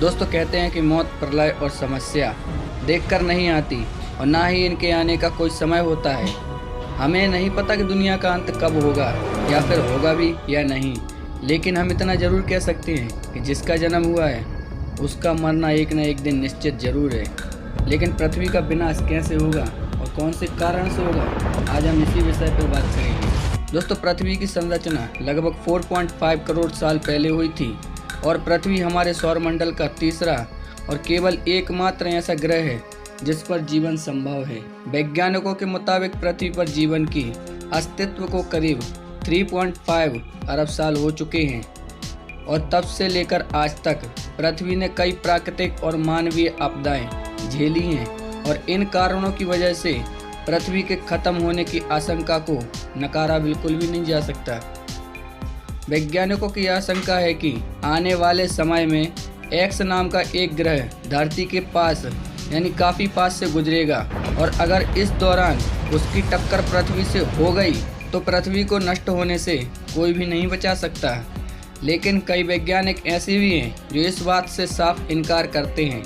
दोस्तों कहते हैं कि मौत, प्रलय और समस्या देखकर नहीं आती और ना ही इनके आने का कोई समय होता है। हमें नहीं पता कि दुनिया का अंत कब होगा या फिर होगा भी या नहीं, लेकिन हम इतना ज़रूर कह सकते हैं कि जिसका जन्म हुआ है उसका मरना एक न एक दिन निश्चित जरूर है। लेकिन पृथ्वी का विनाश कैसे होगा और कौन से कारण से होगा, आज हम इसी विषय पर बात करेंगे। दोस्तों, पृथ्वी की संरचना लगभग 4.5 करोड़ साल पहले हुई थी और पृथ्वी हमारे सौरमंडल का तीसरा और केवल एकमात्र ऐसा ग्रह है जिस पर जीवन संभव है। वैज्ञानिकों के मुताबिक पृथ्वी पर जीवन की अस्तित्व को करीब 3.5 अरब साल हो चुके हैं और तब से लेकर आज तक पृथ्वी ने कई प्राकृतिक और मानवीय आपदाएं झेली हैं और इन कारणों की वजह से पृथ्वी के खत्म होने की आशंका को नकारा बिल्कुल भी नहीं जा सकता। वैज्ञानिकों की आशंका है कि आने वाले समय में एक्स नाम का एक ग्रह धरती के पास यानी काफ़ी पास से गुजरेगा और अगर इस दौरान उसकी टक्कर पृथ्वी से हो गई तो पृथ्वी को नष्ट होने से कोई भी नहीं बचा सकता। लेकिन कई वैज्ञानिक ऐसे भी हैं जो इस बात से साफ इनकार करते हैं।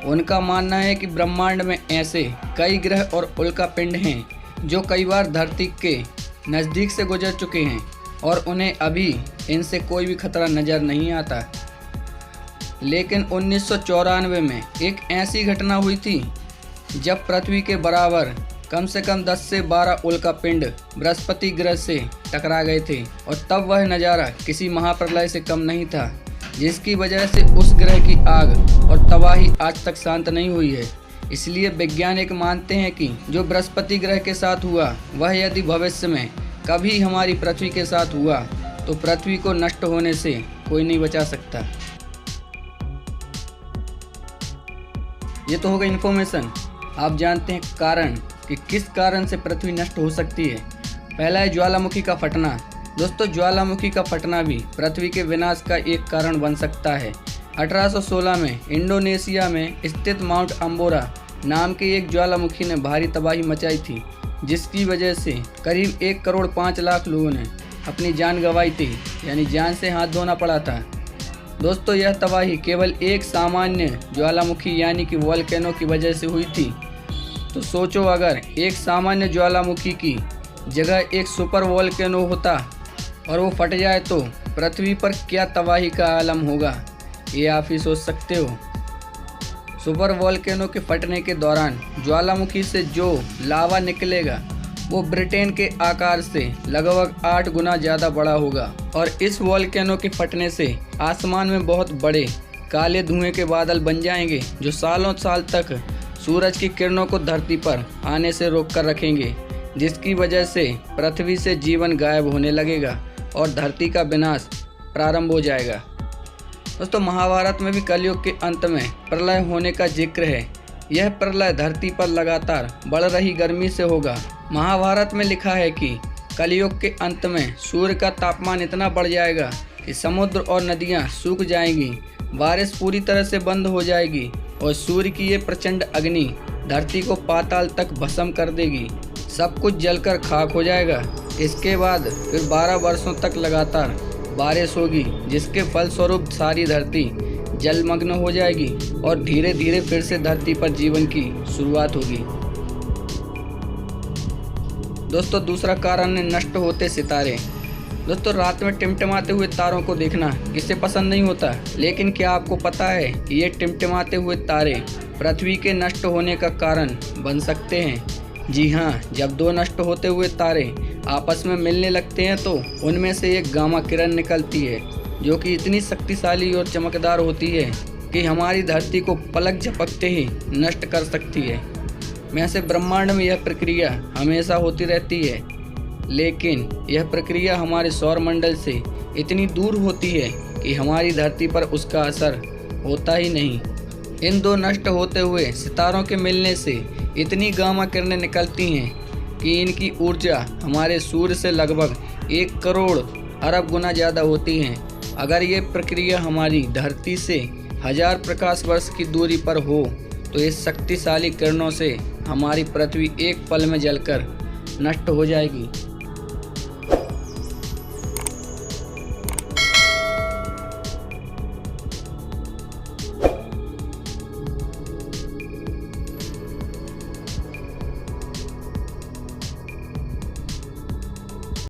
उनका मानना है कि ब्रह्मांड में ऐसे कई ग्रह और उल्कापिंड हैं जो कई बार धरती के नज़दीक से गुजर चुके हैं और उन्हें अभी इनसे कोई भी खतरा नज़र नहीं आता। लेकिन 1994 में एक ऐसी घटना हुई थी जब पृथ्वी के बराबर कम से कम 10 से 12 उल्कापिंड बृहस्पति ग्रह से टकरा गए थे और तब वह नज़ारा किसी महाप्रलय से कम नहीं था, जिसकी वजह से उस ग्रह की आग और तबाही आज तक शांत नहीं हुई है। इसलिए वैज्ञानिक मानते हैं कि जो बृहस्पति ग्रह के साथ हुआ वह यदि भविष्य में कभी हमारी पृथ्वी के साथ हुआ तो पृथ्वी को नष्ट होने से कोई नहीं बचा सकता। ये तो हो गई इन्फॉर्मेशन। आप जानते हैं कारण कि किस कारण से पृथ्वी नष्ट हो सकती है। पहला है ज्वालामुखी का फटना। दोस्तों, ज्वालामुखी का फटना भी पृथ्वी के विनाश का एक कारण बन सकता है। 1816 में इंडोनेशिया में स्थित माउंट अम्बोरा नाम के एक ज्वालामुखी ने भारी तबाही मचाई थी, जिसकी वजह से करीब 1 करोड़ 5 लाख लोगों ने अपनी जान गंवाई थी, यानी जान से हाथ धोना पड़ा था। दोस्तों, यह तबाही केवल एक सामान्य ज्वालामुखी यानी कि वोल्केनो की वजह से हुई थी। तो सोचो, अगर एक सामान्य ज्वालामुखी की जगह एक सुपर वोल्केनो होता और वो फट जाए तो पृथ्वी पर क्या तबाही का आलम होगा, ये आप ही सोच सकते हो। सुपर वोल्केनो के फटने के दौरान ज्वालामुखी से जो लावा निकलेगा वो ब्रिटेन के आकार से लगभग 8 गुना ज़्यादा बड़ा होगा और इस वोल्केनो के फटने से आसमान में बहुत बड़े काले धुएं के बादल बन जाएंगे जो सालों साल तक सूरज की किरणों को धरती पर आने से रोक कर रखेंगे, जिसकी वजह से पृथ्वी से जीवन गायब होने लगेगा और धरती का विनाश प्रारंभ हो जाएगा। दोस्तों, महाभारत में भी कलयुग के अंत में प्रलय होने का जिक्र है। यह प्रलय धरती पर लगातार बढ़ रही गर्मी से होगा। महाभारत में लिखा है कि कलयुग के अंत में सूर्य का तापमान इतना बढ़ जाएगा कि समुद्र और नदियां सूख जाएंगी, बारिश पूरी तरह से बंद हो जाएगी और सूर्य की ये प्रचंड अग्नि धरती को पाताल तक भस्म कर देगी। सब कुछ जलकर खाक हो जाएगा। इसके बाद फिर 12 वर्षों तक लगातार बारिश होगी, जिसके फलस्वरूप सारी धरती जलमग्न हो जाएगी और धीरे धीरे फिर से धरती पर जीवन की शुरुआत होगी। दोस्तों, दूसरा कारण है नष्ट होते सितारे। दोस्तों, रात में टिमटिमाते हुए तारों को देखना किसे पसंद नहीं होता, लेकिन क्या आपको पता है कि ये टिमटिमाते हुए तारे पृथ्वी के नष्ट होने का कारण बन सकते हैं? जी हाँ, जब 2 नष्ट होते हुए तारे आपस में मिलने लगते हैं तो उनमें से एक गामा किरण निकलती है जो कि इतनी शक्तिशाली और चमकदार होती है कि हमारी धरती को पलक झपकते ही नष्ट कर सकती है। वैसे ब्रह्मांड में यह प्रक्रिया हमेशा होती रहती है, लेकिन यह प्रक्रिया हमारे सौरमंडल से इतनी दूर होती है कि हमारी धरती पर उसका असर होता ही नहीं। इन 2 नष्ट होते हुए सितारों के मिलने से इतनी गामा किरणें निकलती हैं कि इनकी ऊर्जा हमारे सूर्य से लगभग 1 करोड़ अरब गुना ज़्यादा होती है। अगर ये प्रक्रिया हमारी धरती से 1000 प्रकाश वर्ष की दूरी पर हो तो इस शक्तिशाली किरणों से हमारी पृथ्वी एक पल में जलकर नष्ट हो जाएगी।